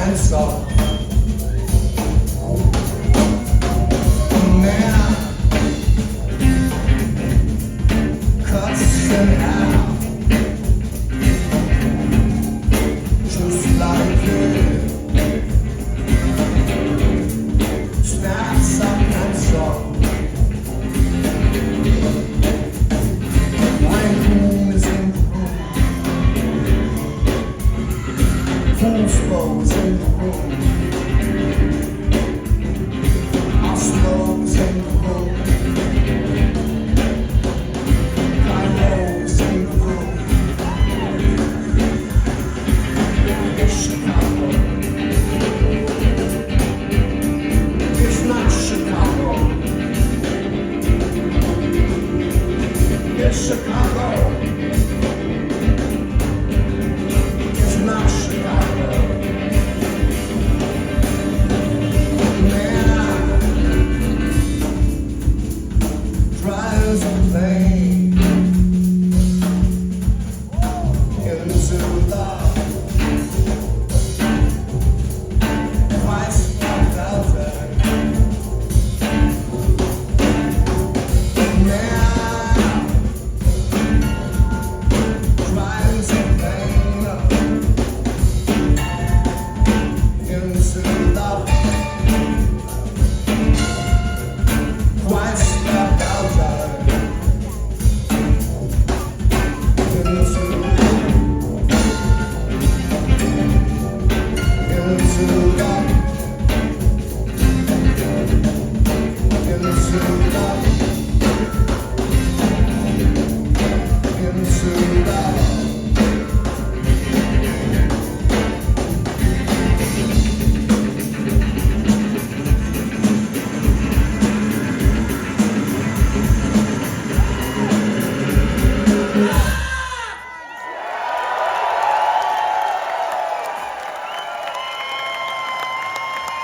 pencil. Man cuts it out, just like it. Snaps a pencil. Rainboom is in the room. Fool's foes in the room. Our slow's in the room. Pyro's in the room. It's Chicago. It's not Chicago. It's Chicago. It's not Chicago. Man drives a plane into the Christ velvet. Man drives a plane into the Christ velvet. Into